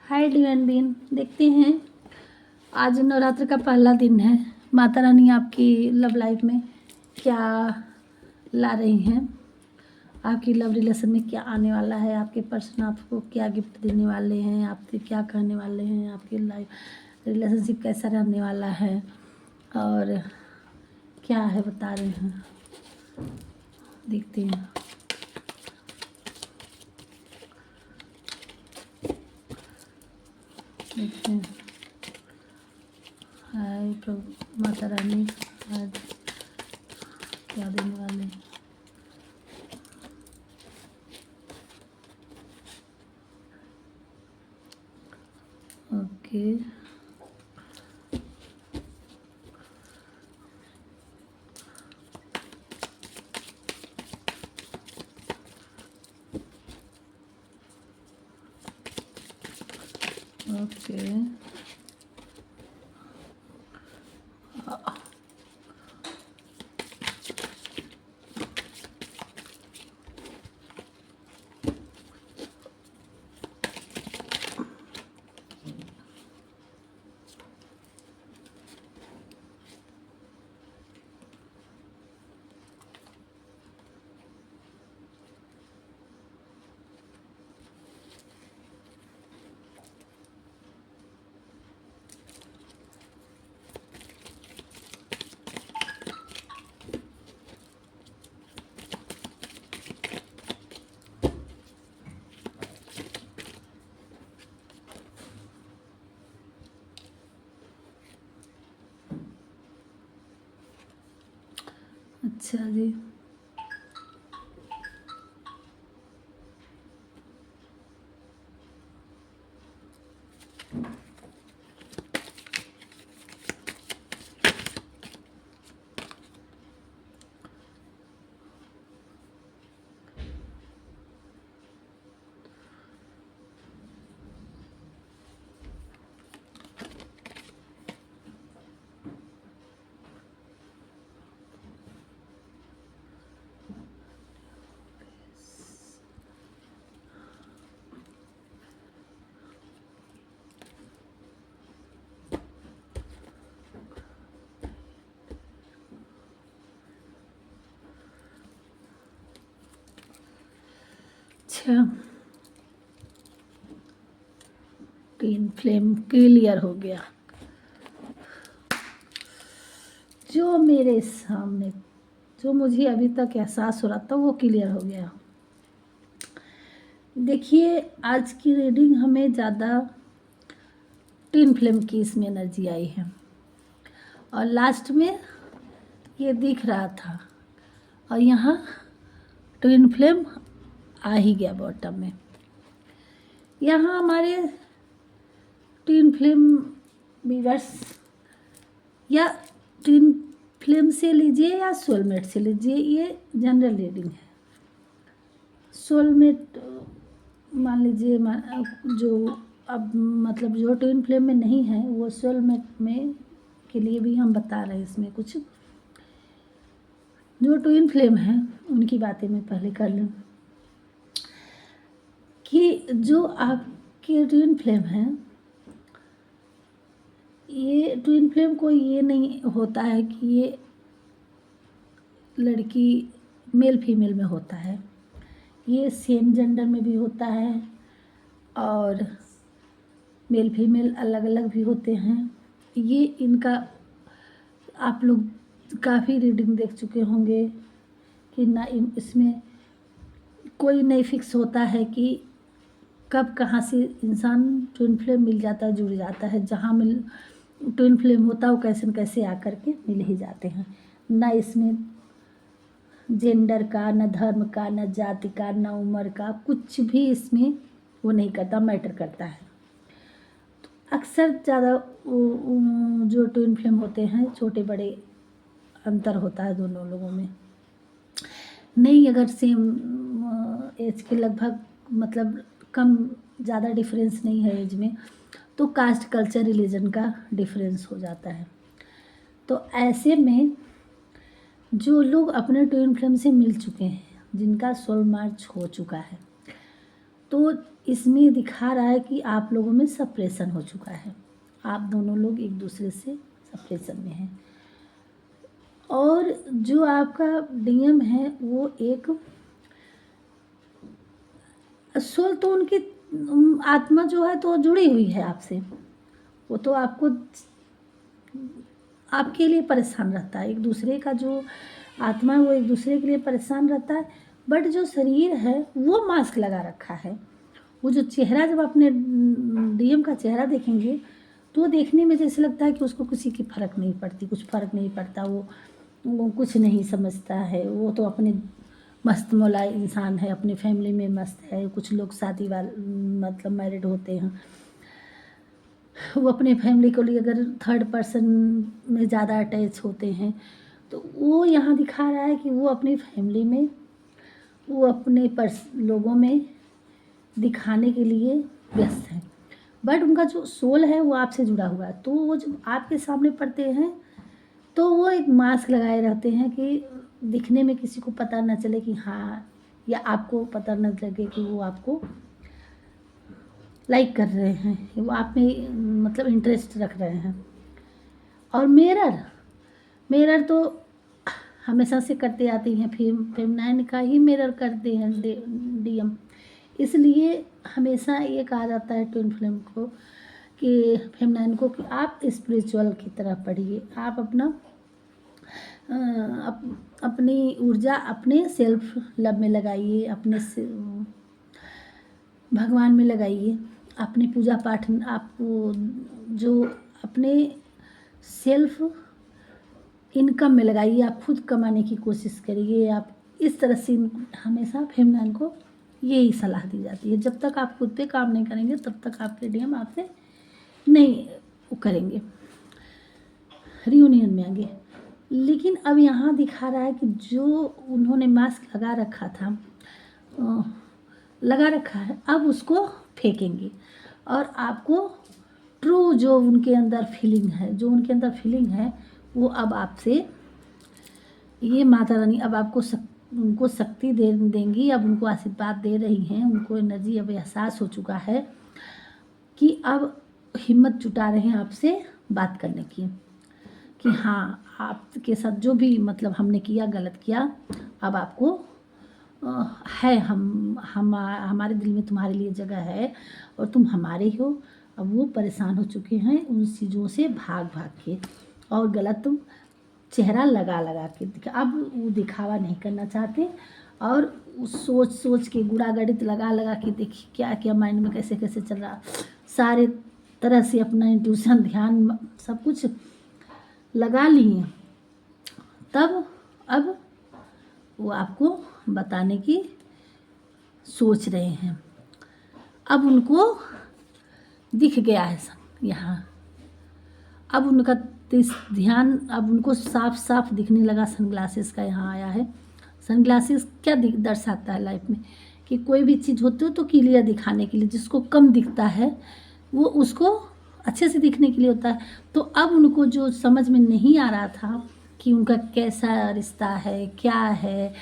Hi divine been, देखते हैं आज नवरात्र का पहला दिन है। माता रानी आपकी लव लाइफ में क्या ला रही हैं, आपकी लव रिलेशन में क्या आने वाला है, आपके पर्सन आपको क्या गिफ्ट देने वाले हैं, आपसे क्या कहने वाले हैं, आपकी लाइफ रिलेशनशिप कैसा रहने वाला है और क्या है बता रहे हैं। देखते हैं। देखते हैं। हाय प्रभु माता रानी आज क्या देने वाले हैं। ओके, ओके, अच्छा जी। अच्छा, तीन फ्लेम क्लियर हो गया। जो मेरे सामने जो मुझे अभी तक एहसास हो रहा था वो क्लियर हो गया। देखिए, आज की रीडिंग हमें ज़्यादा ट्विन फ्लेम की इसमें एनर्जी आई है और लास्ट में ये दिख रहा था और यहाँ ट्विन फ्लेम आ ही गया बॉटम में। यहाँ हमारे ट्विन फ्लेम वीवर्स या ट्विन फ्लेम से लीजिए या सोलमेट से लीजिए, ये जनरल रीडिंग है। सोलमेट मान लीजिए जो अब मतलब जो ट्विन फ्लेम में नहीं है वो सोलमेट में के लिए भी हम बता रहे हैं। इसमें कुछ जो ट्विन फ्लेम है उनकी बातें मैं पहले कर लूँ कि जो आपके ट्विन फ्लेम है, ये ट्विन फ्लेम को ये नहीं होता है कि ये लड़की मेल फीमेल में होता है, ये सेम जेंडर में भी होता है और मेल फीमेल अलग अलग भी होते हैं। ये इनका आप लोग काफ़ी रीडिंग देख चुके होंगे कि ना इसमें कोई नहीं फिक्स होता है कि कब कहाँ से इंसान ट्विन फ्लेम मिल जाता है, जुड़ जाता है। जहाँ मिल ट्विन फ्लेम होता है वो कैसे न कैसे आकर के मिल ही जाते हैं। ना इसमें जेंडर का, न धर्म का, न जाति का, न उम्र का, कुछ भी इसमें वो नहीं करता, मैटर करता है। अक्सर ज़्यादा जो ट्विन फ्लेम होते हैं छोटे बड़े अंतर होता है दोनों लोगों में। नहीं, अगर सेम एज के लगभग मतलब कम ज़्यादा डिफरेंस नहीं है एज में, तो कास्ट कल्चर रिलीजन का डिफरेंस हो जाता है। तो ऐसे में जो लोग अपने ट्विन फ्लेम से मिल चुके हैं, जिनका सोल मैच हो चुका है, तो इसमें दिखा रहा है कि आप लोगों में सेपरेशन हो चुका है, आप दोनों लोग एक दूसरे से सेपरेशन में हैं। और जो आपका डीएम है वो एक सोल, तो उनकी आत्मा जो है तो जुड़ी हुई है आपसे, वो तो आपको आपके लिए परेशान रहता है। एक दूसरे का जो आत्मा है वो एक दूसरे के लिए परेशान रहता है, बट जो शरीर है वो मास्क लगा रखा है। वो जो चेहरा, जब अपने डीएम का चेहरा देखेंगे तो देखने में जैसे लगता है कि उसको किसी की फ़र्क नहीं पड़ती, कुछ फ़र्क नहीं पड़ता, वो कुछ नहीं समझता है, वो तो अपने मस्त मौला इंसान है, अपनी फैमिली में मस्त है। कुछ लोग शादी वाल मतलब मैरिड होते हैं, वो अपने फैमिली को लिए अगर थर्ड पर्सन में ज़्यादा अटैच होते हैं, तो वो यहाँ दिखा रहा है कि वो अपनी फैमिली में, वो अपने लोगों में दिखाने के लिए व्यस्त हैं, बट उनका जो सोल है वो आपसे जुड़ा हुआ है। तो वो जब आपके सामने पड़ते हैं तो वो एक मास्क लगाए रहते हैं कि दिखने में किसी को पता न चले कि हाँ, या आपको पता न लगे कि वो आपको लाइक कर रहे हैं, वो आप में मतलब इंटरेस्ट रख रहे हैं। और मिरर तो हमेशा से करते आती हैं, फेमिनाइन का ही मिरर करते हैं डीएम। इसलिए हमेशा ये कहा जाता है ट्विन फ्लेम को कि फेमिनाइन को कि आप स्पिरिचुअल की तरफ पढ़िए, आप अपना अपनी ऊर्जा अपने सेल्फ लव में लगाइए, अपने भगवान में लगाइए, अपनी पूजा पाठ आपको जो अपने सेल्फ इनकम में लगाइए, आप खुद कमाने की कोशिश करिए। आप इस तरह से हमेशा फेमिनाइन को यही सलाह दी जाती है। जब तक आप खुद पे काम नहीं करेंगे तब तक आपके डीएम आपसे नहीं करेंगे, रियूनियन में आएंगे। लेकिन अब यहाँ दिखा रहा है कि जो उन्होंने मास्क लगा रखा है, अब उसको फेंकेंगे और आपको ट्रू जो उनके अंदर फीलिंग है वो अब आपसे, ये माता रानी अब आपको उनको शक्ति देंगी, अब उनको आशीर्वाद दे रही हैं, उनको एनर्जी अब एहसास हो चुका है कि अब हिम्मत जुटा रहे हैं आपसे बात करने की, कि हाँ, आपके साथ जो भी मतलब हमने किया, गलत किया, अब आपको है, हमारे दिल में तुम्हारे लिए जगह है और तुम हमारे हो। अब वो परेशान हो चुके हैं उन चीज़ों से भाग के, और गलत चेहरा लगा के अब वो दिखावा नहीं करना चाहते, और सोच के गुड़ागड़ित लगा के देखिए क्या क्या माइंड में कैसे कैसे चल रहा, सारे तरह से अपना इंट्यूशन, ध्यान, सब कुछ लगा लिए। तब अब वो आपको बताने की सोच रहे हैं। अब उनको दिख गया है यहाँ, अब उनका ध्यान, अब उनको साफ साफ दिखने लगा। सनग्लासेस का यहाँ आया है। सनग्लासेस क्या दर्शाता है लाइफ में, कि कोई भी चीज़ होती हो तो क्लियर दिखाने के लिए, जिसको कम दिखता है वो उसको अच्छे से दिखने के लिए होता है। तो अब उनको जो समझ में नहीं आ रहा था कि उनका कैसा रिश्ता है, क्या है,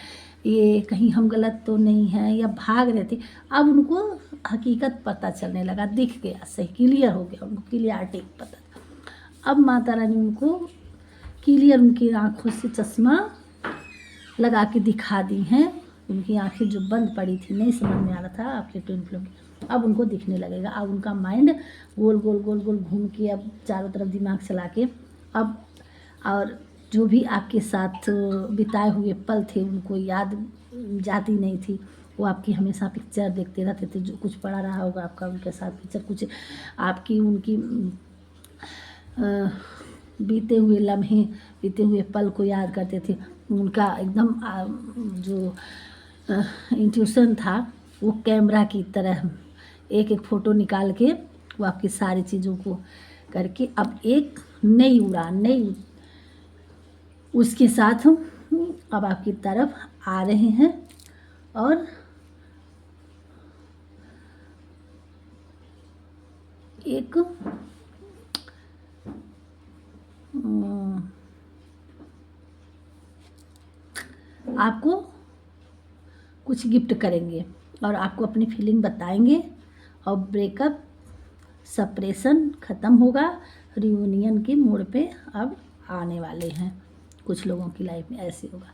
ये कहीं हम गलत तो नहीं हैं या भाग रहे थे, अब उनको हकीकत पता चलने लगा, दिख गया, सही क्लियर हो गया, उनको क्लियरिटी पता। अब माता रानी उनको क्लियर उनकी आँखों से चश्मा लगा के दिखा दी हैं। उनकी आँखें जो बंद पड़ी थी, नहीं समझ में आ रहा था आपके ट्विन फ्लेम, अब उनको दिखने लगेगा। अब उनका माइंड गोल गोल गोल गोल घूम के, अब चारों तरफ दिमाग चला के, अब और जो भी आपके साथ बिताए हुए पल थे उनको याद जाती नहीं थी, वो आपकी हमेशा पिक्चर देखते रहते थे। जो कुछ पड़ा रहा होगा आपका उनके साथ पिक्चर, कुछ आपकी उनकी बीते हुए लम्हे, बीते हुए पल को याद करते थे। उनका एकदम जो इंट्यूशन था वो कैमरा की तरह एक एक फ़ोटो निकाल के वो आपकी सारी चीज़ों को करके अब एक नई उड़ान, नई उसके साथ अब आपकी तरफ आ रहे हैं। और एक आपको कुछ गिफ्ट करेंगे, और आपको अपनी फीलिंग बताएंगे और ब्रेकअप सेपरेशन ख़त्म होगा, रियूनियन के मोड़ पे अब आने वाले हैं। कुछ लोगों की लाइफ में ऐसे होगा।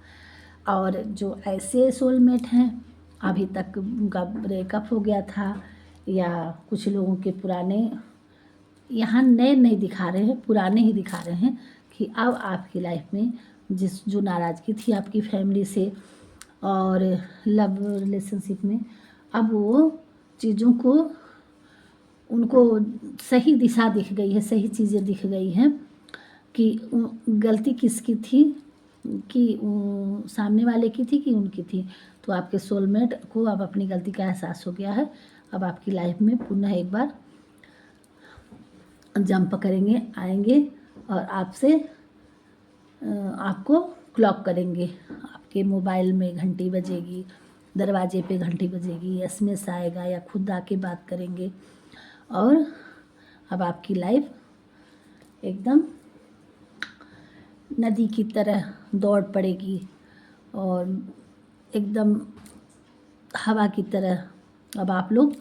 और जो ऐसे सोलमेट हैं अभी तक उनका ब्रेकअप हो गया था, या कुछ लोगों के पुराने, यहाँ नए नहीं दिखा रहे हैं, पुराने ही दिखा रहे हैं कि अब आपकी लाइफ में जो नाराज़गी थी आपकी फैमिली से और लव रिलेशनशिप में, अब वो चीज़ों को उनको सही दिशा दिख गई है, सही चीज़ें दिख गई हैं कि गलती किसकी थी, कि सामने वाले की थी कि उनकी थी। तो आपके सोलमेट को अब अपनी गलती का एहसास हो गया है। अब आपकी लाइफ में पुनः एक बार जंप करेंगे, आएंगे और आपसे आपको क्लॉक करेंगे। आपके मोबाइल में घंटी बजेगी, दरवाजे पे घंटी बजेगी, एसएमएस आएगा या खुद आके बात करेंगे। और अब आपकी लाइफ एकदम नदी की तरह दौड़ पड़ेगी और एकदम हवा की तरह अब आप लोग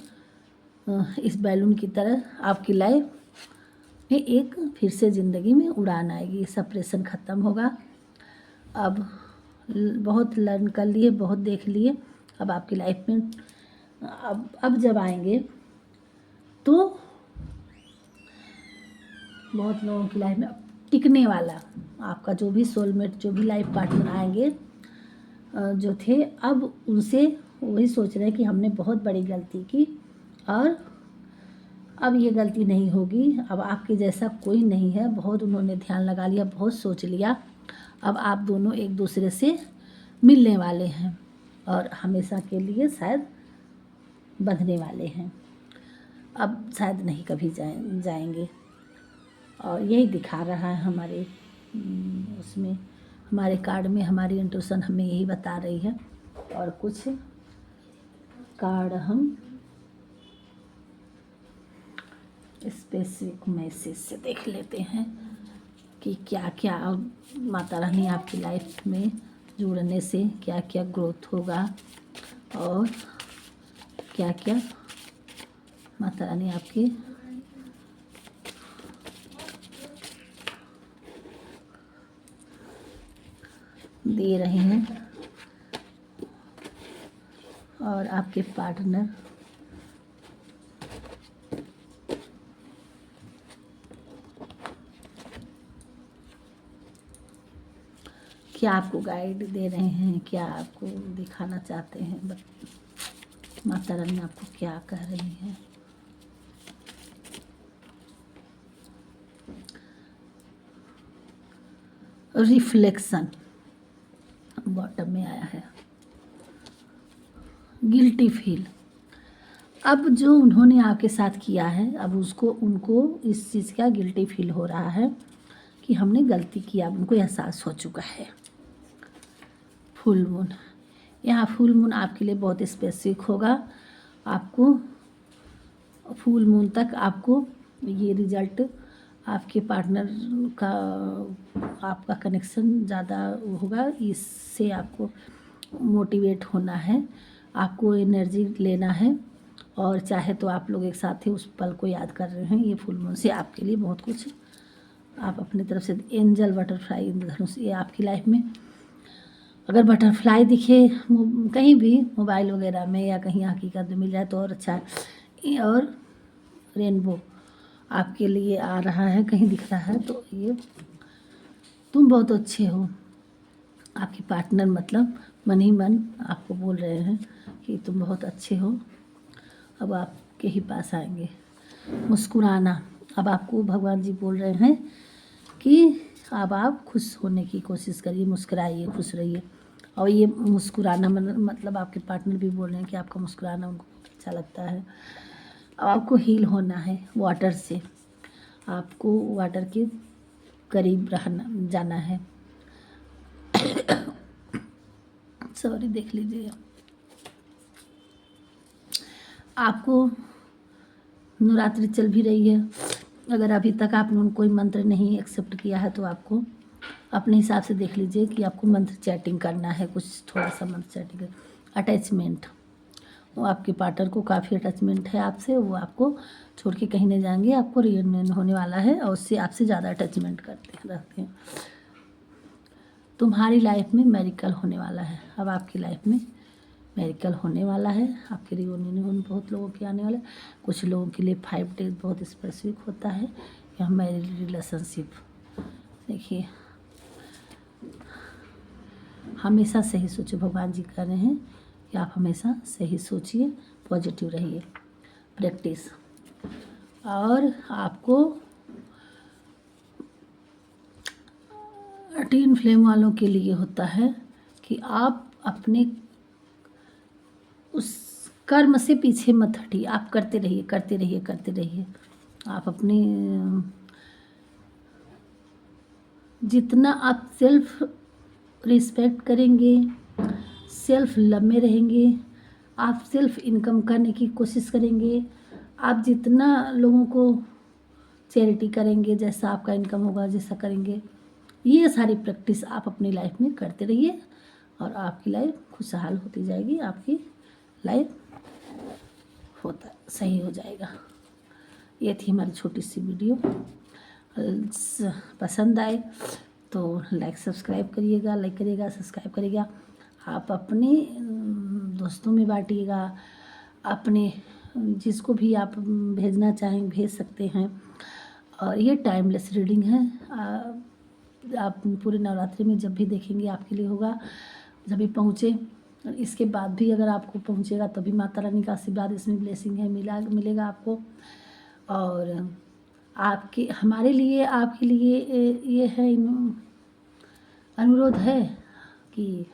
इस बैलून की तरह आपकी लाइफ में एक फिर से ज़िंदगी में उड़ान आएगी। सेपरेशन ख़त्म होगा। अब बहुत लर्न कर लिए, बहुत देख लिए। अब आपकी लाइफ में अब जब आएंगे तो बहुत लोगों की लाइफ में टिकने वाला आपका जो भी सोलमेट, जो भी लाइफ पार्टनर आएंगे जो थे, अब उनसे वही सोच रहे हैं कि हमने बहुत बड़ी गलती की और अब ये गलती नहीं होगी। अब आपके जैसा कोई नहीं है। बहुत उन्होंने ध्यान लगा लिया, बहुत सोच लिया। अब आप दोनों एक दूसरे से मिलने वाले हैं और हमेशा के लिए शायद बंधने वाले हैं। अब शायद नहीं कभी जाएंगे। और यही दिखा रहा है हमारे उसमें, हमारे कार्ड में, हमारी इंट्यूशन हमें यही बता रही है। और कुछ कार्ड हम स्पेसिफिक मैसेज से देख लेते हैं कि क्या क्या माता रानी आपकी लाइफ में जुड़ने से क्या क्या ग्रोथ होगा और क्या क्या माता रानी आपके दे रहे हैं। और आपके पार्टनर क्या आपको गाइड दे रहे हैं, क्या आपको दिखाना चाहते हैं, माता रानी आपको क्या कह रही हैं। रिफ्लेक्शन बॉटम में आया है। गिल्टी फील, अब जो उन्होंने आपके साथ किया है अब उनको इस चीज़ का गिल्टी फील हो रहा है कि हमने गलती किया, उनको एहसास हो चुका है। फुल मून, यहाँ फुल मून आपके लिए बहुत स्पेसिफिक होगा। आपको फुल मून तक आपको ये रिजल्ट, आपके पार्टनर का आपका कनेक्शन ज़्यादा होगा, इससे आपको मोटिवेट होना है, आपको एनर्जी लेना है। और चाहे तो आप लोग एक साथ ही उस पल को याद कर रहे हैं। ये फुल मून से आपके लिए बहुत कुछ आप अपनी तरफ से एंजल, बटरफ्लाई, इंद्रधनुष, ये आपकी लाइफ में अगर बटरफ्लाई दिखे कहीं भी मोबाइल वगैरह में या कहीं हकीकत में मिल जाए तो और अच्छा है। और रेनबो आपके लिए आ रहा है, कहीं दिख रहा है तो ये तुम बहुत अच्छे हो। आपके पार्टनर मतलब मन ही मन आपको बोल रहे हैं कि तुम बहुत अच्छे हो। अब आपके ही पास आएंगे। मुस्कुराना, अब आपको भगवान जी बोल रहे हैं कि अब आप खुश होने की कोशिश करिए, मुस्कुराइए, खुश रहिए। और ये मुस्कुराना मतलब आपके पार्टनर भी बोल रहे हैं कि आपका मुस्कुराना उनको बहुत अच्छा लगता है। अब आपको हील होना है वाटर से, आपको वाटर के करीब जाना है। सॉरी, देख लीजिए। आपको नवरात्रि चल भी रही है। अगर अभी तक आपने कोई मंत्र नहीं एक्सेप्ट किया है तो आपको अपने हिसाब से देख लीजिए कि आपको मंत्र चैटिंग करना है, कुछ थोड़ा सा मंत्र चैटिंग, अटैचमेंट, वो आपके पार्टनर को काफ़ी अटैचमेंट है आपसे, वो आपको छोड़ के कहीं नहीं जाएंगे, आपको रियूनियन होने वाला है और उससे आपसे ज़्यादा अटैचमेंट रहते हैं। तुम्हारी लाइफ में मेरिकल होने वाला है, अब आपकी लाइफ में मेरिकल होने वाला है, आपके रियूनियन बहुत लोगों के आने वाले। कुछ लोगों के लिए 5 डेज बहुत स्पेसिफिक होता है, या मैरिड रिलेशनशिप। देखिए, हमेशा सही सोचो, भगवान जी कह रहे हैं कि आप हमेशा सही सोचिए, पॉजिटिव रहिए। प्रैक्टिस, और आपको टीन फ्लेम वालों के लिए होता है कि आप अपने उस कर्म से पीछे मत हटिए, आप करते रहिए करते रहिए करते रहिए। आप अपने जितना आप सेल्फ रिस्पेक्ट करेंगे, सेल्फ लव में रहेंगे, आप सेल्फ इनकम करने की कोशिश करेंगे, आप जितना लोगों को चैरिटी करेंगे, जैसा आपका इनकम होगा जैसा करेंगे, ये सारी प्रैक्टिस आप अपनी लाइफ में करते रहिए और आपकी लाइफ खुशहाल होती जाएगी, आपकी लाइफ सही हो जाएगा। ये थी हमारी छोटी सी वीडियो। पसंद आए तो लाइक सब्सक्राइब करिएगा, लाइक करिएगा, सब्सक्राइब करिएगा। आप अपने दोस्तों में बांटिएगा, अपने जिसको भी आप भेजना चाहें भेज सकते हैं। और ये टाइमलेस रीडिंग है, आप पूरे नवरात्रि में जब भी देखेंगे आपके लिए होगा, जब भी पहुँचे। इसके बाद भी अगर आपको पहुँचेगा तभी माता रानी का आशीर्वाद इसमें ब्लेसिंग है, मिलेगा आपको। और आपके हमारे लिए आपके लिए ये है अनुरोध है कि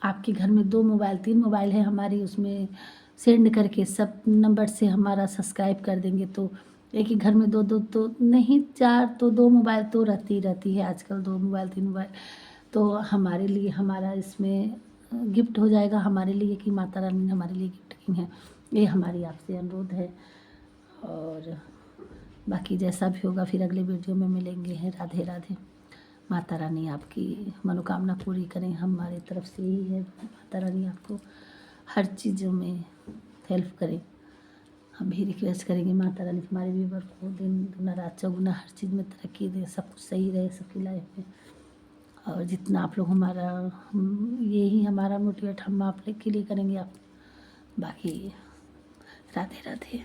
आपके घर में 2 मोबाइल 3 मोबाइल है हमारी, उसमें सेंड करके सब नंबर से हमारा सब्सक्राइब कर देंगे तो एक ही घर में 2 तो नहीं, 4 तो 2 मोबाइल तो रहती है आजकल, 2 मोबाइल 3 मोबाइल तो हमारे लिए हमारा इसमें गिफ्ट हो जाएगा हमारे लिए कि माता रानी ने हमारे लिए गिफ्ट की है। ये हमारी आपसे अनुरोध है। और बाकी जैसा भी होगा फिर अगले वीडियो में मिलेंगे हैं। राधे राधे। माता रानी आपकी मनोकामना पूरी करें, हमारी तरफ से यही है। माता रानी आपको हर चीज़ों में हेल्प करें। हम भी रिक्वेस्ट करेंगे माता रानी हमारे व्यूवर को दिन दुना रात चौगुना हर चीज़ में तरक्की दे, सब कुछ सही रहे सबकी लाइफ में। और जितना आप लोग हमारा यही हमारा मोटिवेट हम आप के लिए करेंगे। आप बाकी राधे राधे।